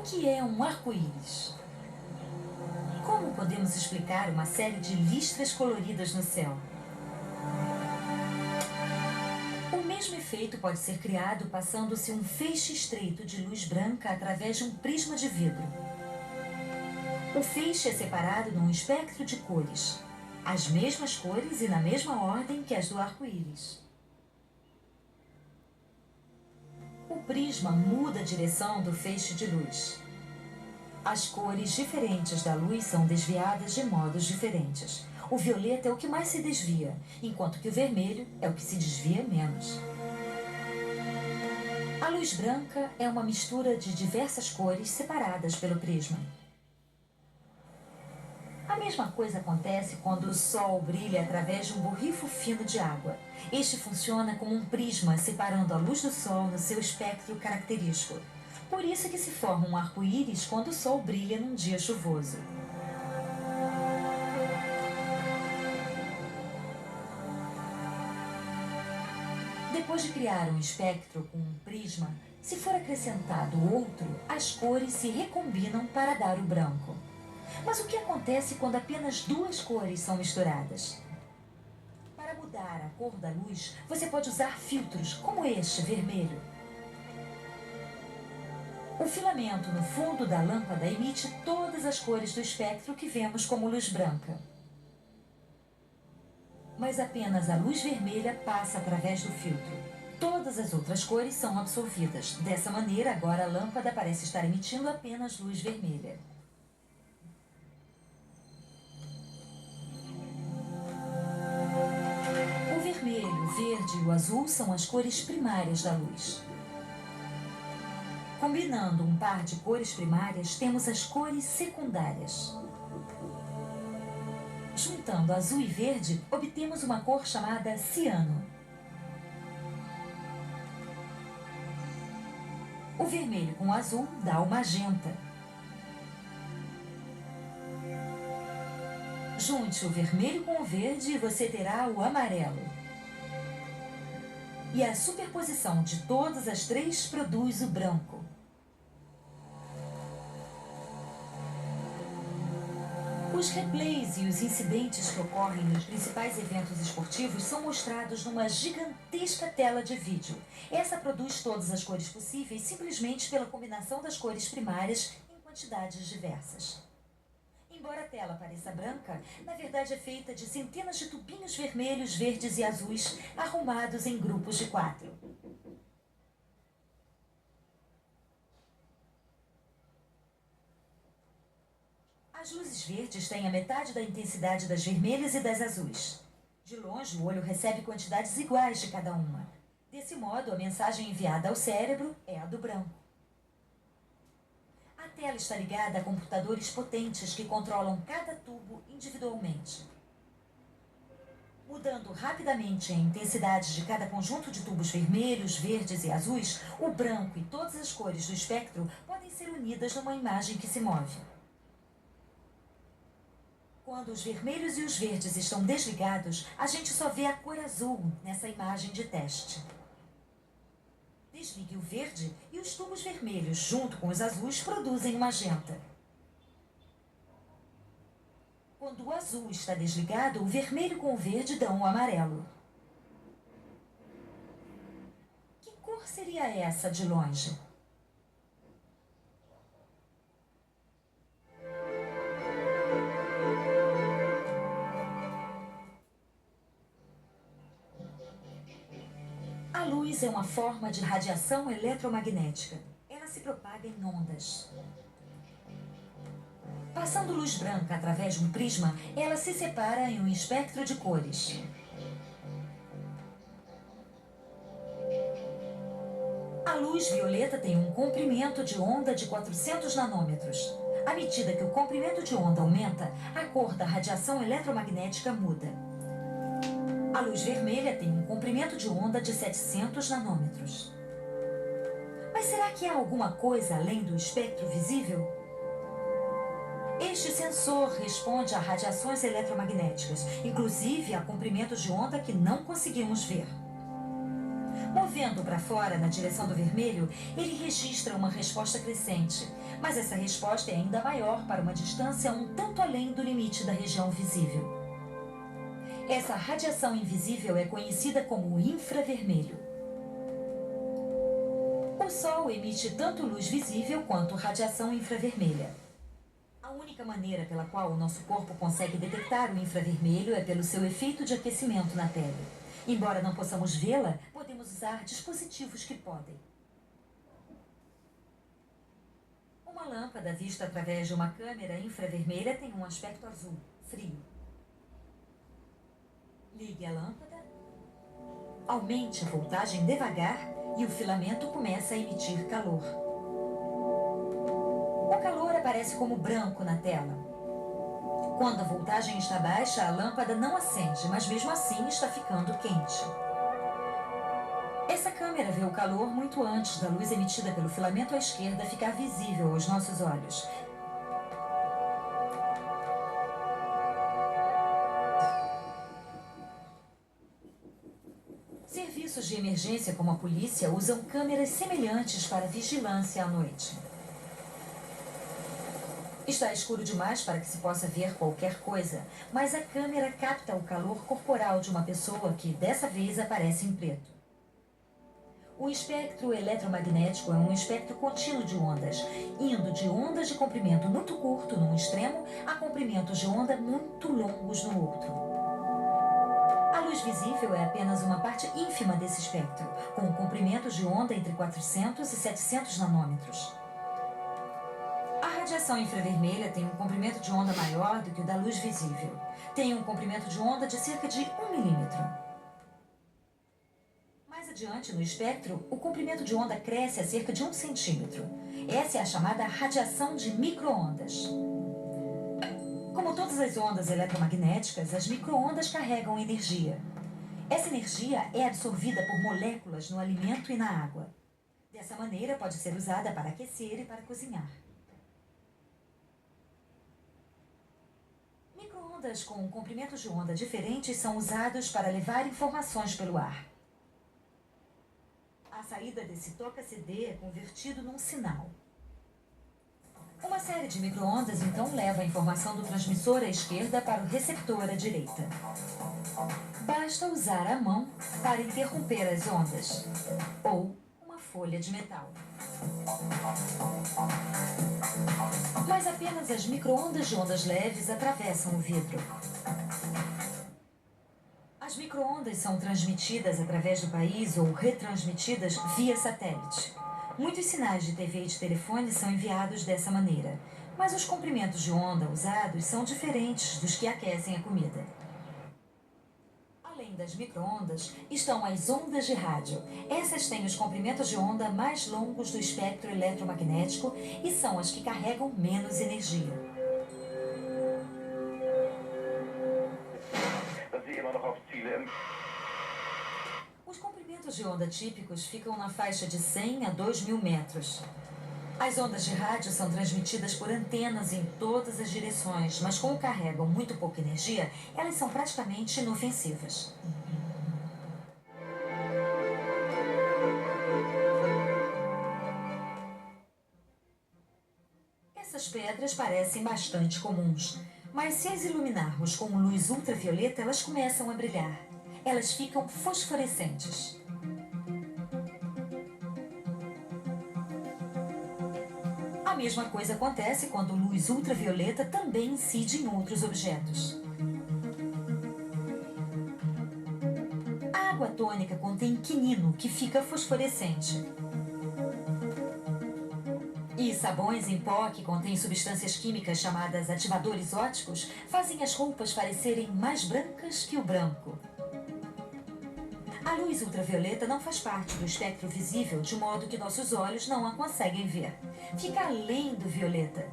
que é um arco-íris? Como podemos explicar uma série de listras coloridas no céu? O mesmo efeito pode ser criado passando-se um feixe estreito de luz branca através de um prisma de vidro. O feixe é separado num espectro de cores, as mesmas cores e na mesma ordem que as do arco-íris. O prisma muda a direção do feixe de luz. As cores diferentes da luz são desviadas de modos diferentes. O violeta é o que mais se desvia, enquanto que o vermelho é o que se desvia menos. A luz branca é uma mistura de diversas cores separadas pelo prisma. A mesma coisa acontece quando o Sol brilha através de um borrifo fino de água. Este funciona como um prisma, separando a luz do Sol no seu espectro característico. Por isso que se forma um arco-íris quando o Sol brilha num dia chuvoso. Depois de criar um espectro com um prisma, se for acrescentado outro, as cores se recombinam para dar o branco. Mas o que acontece quando apenas duas cores são misturadas? Para mudar a cor da luz, você pode usar filtros como este vermelho. O filamento no fundo da lâmpada emite todas as cores do espectro que vemos como luz branca. Mas apenas a luz vermelha passa através do filtro. Todas as outras cores são absorvidas. Dessa maneira, agora a lâmpada parece estar emitindo apenas luz vermelha. O vermelho, o verde e o azul são as cores primárias da luz. Combinando um par de cores primárias, temos as cores secundárias. Juntando azul e verde, obtemos uma cor chamada ciano. O vermelho com o azul dá o magenta. Junte o vermelho com o verde e você terá o amarelo. E a superposição de todas as três produz o branco. Os replays e os incidentes que ocorrem nos principais eventos esportivos são mostrados numa gigantesca tela de vídeo. Essa produz todas as cores possíveis simplesmente pela combinação das cores primárias em quantidades diversas. Embora a tela pareça branca, na verdade é feita de centenas de tubinhos vermelhos, verdes e azuis arrumados em grupos de 4. As luzes verdes têm a metade da intensidade das vermelhas e das azuis. De longe, o olho recebe quantidades iguais de cada uma. Desse modo, a mensagem enviada ao cérebro é a do branco. A tela está ligada a computadores potentes que controlam cada tubo individualmente. Mudando rapidamente a intensidade de cada conjunto de tubos vermelhos, verdes e azuis, o branco e todas as cores do espectro podem ser unidas numa imagem que se move. Quando os vermelhos e os verdes estão desligados, a gente só vê a cor azul nessa imagem de teste. Desligue o verde e os tubos vermelhos, junto com os azuis, produzem o magenta. Quando o azul está desligado, o vermelho com o verde dão o amarelo. Que cor seria essa de longe? A luz é uma forma de radiação eletromagnética. Ela se propaga em ondas. Passando luz branca através de um prisma, ela se separa em um espectro de cores. A luz violeta tem um comprimento de onda de 400 nanômetros. À medida que o comprimento de onda aumenta, a cor da radiação eletromagnética muda. A luz vermelha tem um comprimento de onda de 700 nanômetros. Mas será que há alguma coisa além do espectro visível? Este sensor responde a radiações eletromagnéticas, inclusive a comprimentos de onda que não conseguimos ver. Movendo para fora na direção do vermelho, ele registra uma resposta crescente, mas essa resposta é ainda maior para uma distância um tanto além do limite da região visível. Essa radiação invisível é conhecida como infravermelho. O Sol emite tanto luz visível quanto radiação infravermelha. A única maneira pela qual o nosso corpo consegue detectar o infravermelho é pelo seu efeito de aquecimento na pele. Embora não possamos vê-la, podemos usar dispositivos que podem. Uma lâmpada vista através de uma câmera infravermelha tem um aspecto azul, frio. Ligue a lâmpada, aumente a voltagem devagar e o filamento começa a emitir calor. O calor aparece como branco na tela. Quando a voltagem está baixa, a lâmpada não acende, mas mesmo assim está ficando quente. Essa câmera vê o calor muito antes da luz emitida pelo filamento à esquerda ficar visível aos nossos olhos. Serviços de emergência como a polícia usam câmeras semelhantes para vigilância à noite. Está escuro demais para que se possa ver qualquer coisa, mas a câmera capta o calor corporal de uma pessoa que, dessa vez, aparece em preto. O espectro eletromagnético é um espectro contínuo de ondas, indo de ondas de comprimento muito curto num extremo a comprimentos de onda muito longos no outro. A luz visível é apenas uma parte ínfima desse espectro, com comprimentos de onda entre 400 e 700 nanômetros. A radiação infravermelha tem um comprimento de onda maior do que o da luz visível. Tem um comprimento de onda de cerca de 1 milímetro. Mais adiante no espectro, o comprimento de onda cresce a cerca de 1 centímetro. Essa é a chamada radiação de micro-ondas. Como todas as ondas eletromagnéticas, as micro-ondas carregam energia. Essa energia é absorvida por moléculas no alimento e na água. Dessa maneira, pode ser usada para aquecer e para cozinhar. Micro-ondas com comprimentos de onda diferentes são usados para levar informações pelo ar. A saída desse toca-CD é convertido num sinal. Uma série de micro-ondas então leva a informação do transmissor à esquerda para o receptor à direita. Basta usar a mão para interromper as ondas, ou uma folha de metal. Mas apenas as micro-ondas de ondas leves atravessam o vidro. As micro-ondas são transmitidas através do país ou retransmitidas via satélite. Muitos sinais de TV e de telefone são enviados dessa maneira, mas os comprimentos de onda usados são diferentes dos que aquecem a comida. Além das micro-ondas, estão as ondas de rádio. Essas têm os comprimentos de onda mais longos do espectro eletromagnético e são as que carregam menos energia. Os comprimentos de onda típicos ficam na faixa de 100 a 2.000 metros. As ondas de rádio são transmitidas por antenas em todas as direções, mas como carregam muito pouca energia, elas são praticamente inofensivas. Essas pedras parecem bastante comuns, mas se as iluminarmos com luz ultravioleta, elas começam a brilhar. Elas ficam fosforescentes. A mesma coisa acontece quando luz ultravioleta também incide em outros objetos. A água tônica contém quinino, que fica fosforescente. E sabões em pó que contêm substâncias químicas chamadas ativadores ópticos fazem as roupas parecerem mais brancas que o branco. A luz ultravioleta não faz parte do espectro visível, de modo que nossos olhos não a conseguem ver. Fica além do violeta.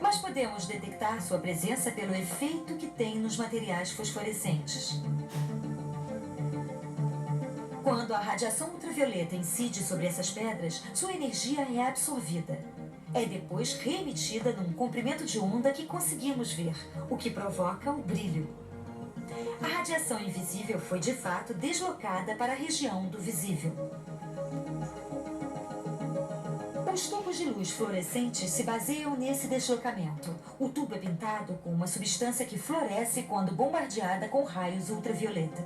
Mas podemos detectar sua presença pelo efeito que tem nos materiais fosforescentes. Quando a radiação ultravioleta incide sobre essas pedras, sua energia é absorvida. É depois reemitida num comprimento de onda que conseguimos ver, o que provoca o brilho. A radiação invisível foi de fato deslocada para a região do visível. Os tubos de luz fluorescentes se baseiam nesse deslocamento. O tubo é pintado com uma substância que floresce quando bombardeada com raios ultravioleta.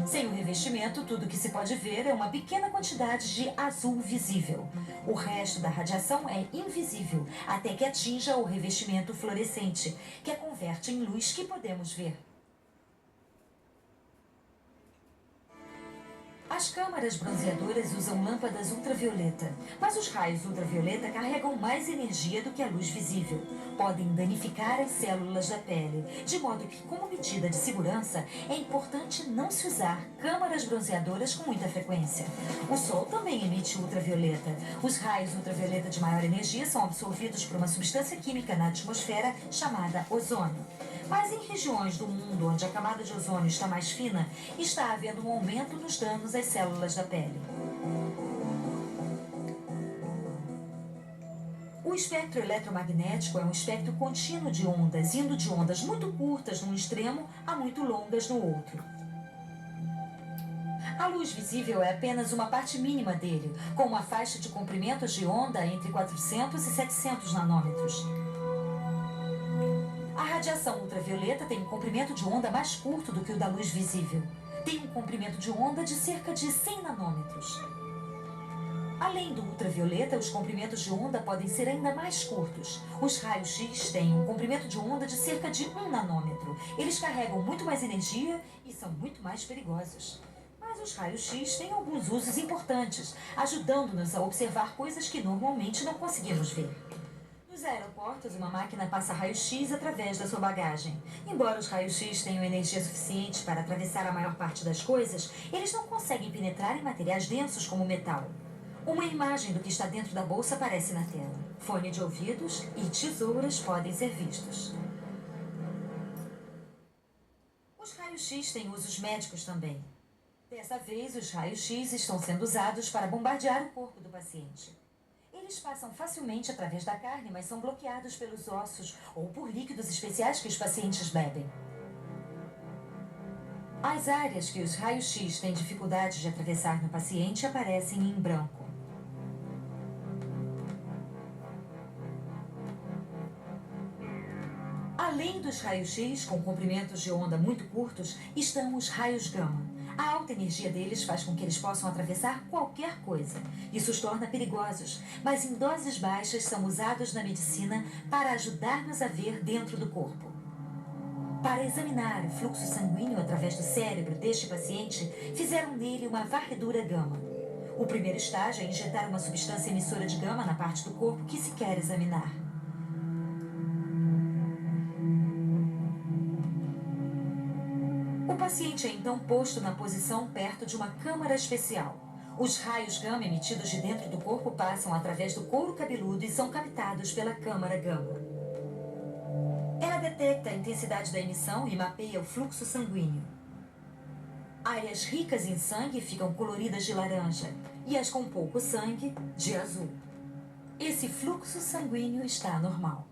Sem o revestimento, tudo que se pode ver é uma pequena quantidade de azul visível. O resto da radiação é invisível, até que atinja o revestimento fluorescente, que a converte em luz que podemos ver. As câmaras bronzeadoras usam lâmpadas ultravioleta, mas os raios ultravioleta carregam mais energia do que a luz visível. Podem danificar as células da pele, de modo que, como medida de segurança, é importante não se usar câmaras bronzeadoras com muita frequência. O Sol também emite ultravioleta. Os raios ultravioleta de maior energia são absorvidos por uma substância química na atmosfera chamada ozônio. Mas em regiões do mundo onde a camada de ozônio está mais fina, está havendo um aumento nos danos às células da pele. O espectro eletromagnético é um espectro contínuo de ondas, indo de ondas muito curtas num extremo a muito longas no outro. A luz visível é apenas uma parte mínima dele, com uma faixa de comprimentos de onda entre 400 e 700 nanômetros. A radiação ultravioleta tem um comprimento de onda mais curto do que o da luz visível. Tem um comprimento de onda de cerca de 100 nanômetros. Além do ultravioleta, os comprimentos de onda podem ser ainda mais curtos. Os raios-x têm um comprimento de onda de cerca de 1 nanômetro. Eles carregam muito mais energia e são muito mais perigosos. Mas os raios-x têm alguns usos importantes, ajudando-nos a observar coisas que normalmente não conseguimos ver. Nos aeroportos, uma máquina passa raio-x através da sua bagagem. Embora os raios-x tenham energia suficiente para atravessar a maior parte das coisas, eles não conseguem penetrar em materiais densos como o metal. Uma imagem do que está dentro da bolsa aparece na tela. Fone de ouvidos e tesouras podem ser vistos. Os raios-x têm usos médicos também. Dessa vez, os raios-x estão sendo usados para bombardear o corpo do paciente. Eles passam facilmente através da carne, mas são bloqueados pelos ossos ou por líquidos especiais que os pacientes bebem. As áreas que os raios-x têm dificuldade de atravessar no paciente aparecem em branco. Além dos raios-x com comprimentos de onda muito curtos, estão os raios gama. A alta energia deles faz com que eles possam atravessar qualquer coisa. Isso os torna perigosos, mas em doses baixas são usados na medicina para ajudar-nos a ver dentro do corpo. Para examinar o fluxo sanguíneo através do cérebro deste paciente, fizeram nele uma varredura gama. O primeiro estágio é injetar uma substância emissora de gama na parte do corpo que se quer examinar. O paciente é então posto na posição perto de uma câmara especial. Os raios gama emitidos de dentro do corpo passam através do couro cabeludo e são captados pela câmara gama. Ela detecta a intensidade da emissão e mapeia o fluxo sanguíneo. Áreas ricas em sangue ficam coloridas de laranja e as com pouco sangue, de azul. Esse fluxo sanguíneo está normal.